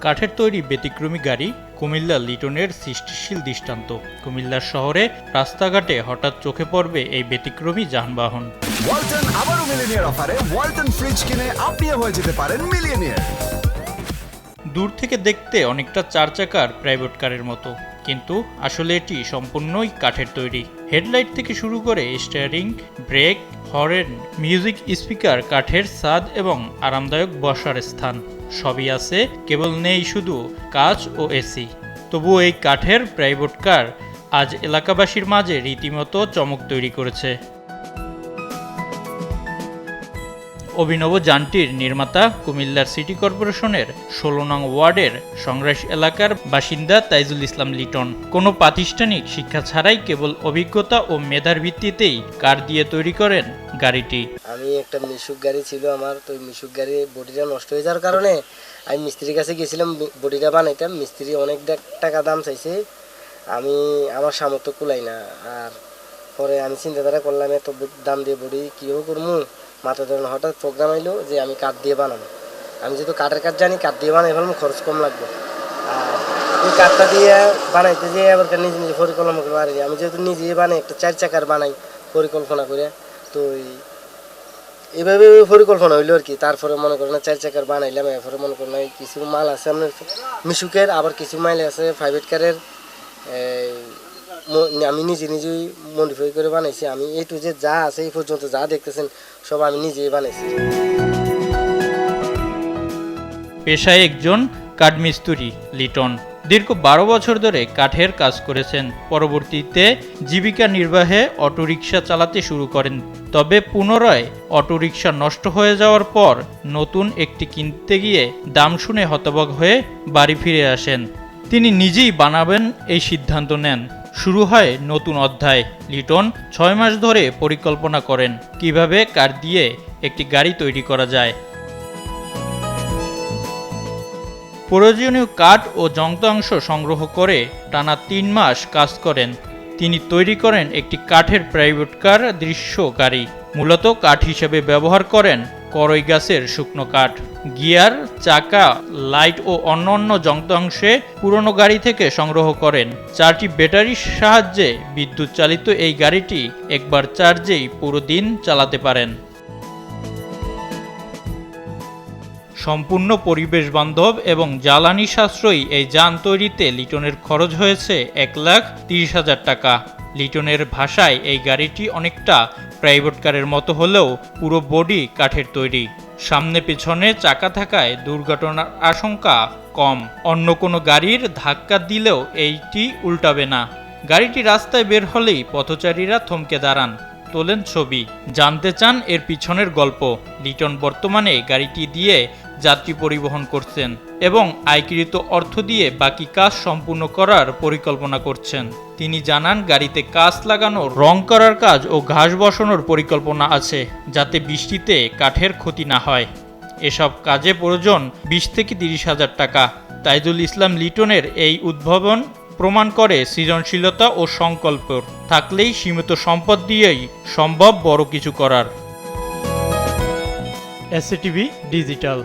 কাঠের তৈরি ব্যতিক্রমী গাড়ি কুমিল্লা লিটনের সৃষ্টিশীল দৃষ্টান্ত। কুমিল্লার শহরে রাস্তাঘাটে হঠাৎ চোখে পড়বে এই ব্যতিক্রমী যানবাহন। ওয়ালটন আবারও মিলিয়নিয়ার অফারে ওয়ালটন ফ্রিজ কিনে আপনিও হয়ে যেতে পারেন মিলিয়নিয়ার। দূর থেকে দেখতে অনেকটা চার চাকার প্রাইভেট কারের মতো, কিন্তু আসলে এটি সম্পূর্ণই কাঠের তৈরি। হেডলাইট থেকে শুরু করে steering, brake, horn, music speaker, কাঠের ছাদ এবং আরামদায়ক বসার স্থান সবই আছে, কেবল নেই শুধু কাঁচ ও এসি। তবুও এই কাঠের প্রাইভেট কার আজ এলাকাবাসীর মাঝে রীতিমতো চমক তৈরি করেছে। অভিনব যানটির নির্মাতা কুমিল্লার সিটি কর্পোরেশনের ১৬ নং ওয়ার্ডের সংগ্রাস এলাকার বাসিন্দা তাইজুল ইসলাম লিটন। কোনো প্রাতিষ্ঠানিক শিক্ষা ছাড়াই কেবল অভিজ্ঞতা ও মেধার ভিত্তিতেই কার দিয়ে তৈরি করেন গাড়িটি। আমি একটা মিশুক গাড়ি ছিল আমার, তো মিশুক গাড়ি বডিটা নষ্ট হয়ে যাওয়ার কারণে আমি মিস্ত্রির কাছে গেছিলাম বডিটা বানাইতাম। মিস্ত্রি অনেক টাকা দাম চাইছে, আমার সামর্থ্য কুলাই না। আর পরে আমি চিন্তাধারা করলাম এত দাম দিয়ে বডি কীভাবে করবো, মাথা ধরেন হঠাৎ প্রোগ্রাম আইলো যে আমি কাঠ দিয়ে বানাবো। আমি যেহেতু কাঠের কাজ জানি, কাঠ দিয়ে বানাই ফেলবো, খরচ কম লাগবে। আর ওই কাঠটা দিয়ে বানাইতে যেয়ে আবার নিজে নিজে পরিকল্পনা করে পারি। আমি যেহেতু নিজে বানাই, একটা 4 চাকার বানাই পরিকল্পনা করে, তো এইভাবে পরিকল্পনা হইলো আর কি। তারপরে মনে করেন 4 চাকার বানাইলাম, এরপরে মনে করেন কিছু মাল আছে আপনার মিশুকের, আবার কিছু মাইল আছে প্রাইভেট কারের। আমি নিজেই মডিফাই করে বানাইছি। আমি এই টু যে যা আছে এই পর্যন্ত যা দেখতেছেন সব আমি নিজেই বানাইছি। পেশায় একজন কাঠমিস্ত্রি লিটন দীর্ঘ 12 বছর ধরে কাঠের কাজ করেছেন। পরবর্তীতে জীবিকা নির্বাহে অটোরিকশা চালাতে শুরু করেন। তবে পুনরায় অটোরিকশা নষ্ট হয়ে যাওয়ার পর নতুন একটি কিনতে গিয়ে দাম শুনে হতবাক হয়ে বাড়ি ফিরে আসেন। তিনি নিজেই বানাবেন এই সিদ্ধান্ত নেন। শুরু হয় নতুন অধ্যায়। লিটন 6 মাস ধরে পরিকল্পনা করেন কিভাবে কাঠ দিয়ে একটি গাড়ি তৈরি করা যায়। প্রয়োজনীয় কাঠ ও যন্ত্রাংশ সংগ্রহ করে টানা 3 মাস কাজ করেন। তিনি তৈরি করেন একটি কাঠের প্রাইভেট কার দৃশ্য গাড়ি। মূলত কাঠ হিসেবে ব্যবহার করেন করই গাছের শুকনো কাঠ। গিয়ার, চাকা, লাইট ও অন্যান্য যন্ত্রাংশে পুরনো গাড়ি থেকে সংগ্রহ করেন। 4টি ব্যাটারির সাহায্যে বিদ্যুৎ চালিত এই গাড়িটি একবার চার্জেই পুরো দিন চালাতে পারেন। সম্পূর্ণ পরিবেশ বান্ধব এবং জ্বালানি সাশ্রয়ী এই যান তৈরিতে লিটনের খরচ হয়েছে 1,30,000 টাকা। লিটনের ভাষায় এই গাড়িটি অনেকটা প্রাইভেট কারের মতো হলেও পুরো বডি কাঠের তৈরি। সামনে পেছনে চাকা থাকায় দুর্ঘটনার আশঙ্কা কম। অন্য কোনো গাড়ির ধাক্কা দিলেও এইটি উল্টাবে না। গাড়িটি রাস্তায় বের হলেই পথচারীরা থমকে দাঁড়ান, তোলেন ছবি, জানতে চান এর পিছনের গল্প। লিটন বর্তমানে গাড়িটি দিয়ে যাত্রী পরিবহন করছেন এবং আয়কৃত অর্থ দিয়ে বাকি কাজ সম্পূর্ণ করার পরিকল্পনা করছেন। তিনি জানান গাড়িতে কাঁচ লাগানো, রং করার কাজ ও ঘাস বসানোর পরিকল্পনা আছে, যাতে বৃষ্টিতে কাঠের ক্ষতি না হয়। এসব কাজে প্রয়োজন 20 থেকে 30,000 টাকা। তাইজুল ইসলাম লিটনের এই উদ্ভাবন প্রমাণ করে সৃজনশীলতা ও সংকল্প থাকলেই সীমিত সম্পদ দিয়েই সম্ভব বড় কিছু করার। SATV digital.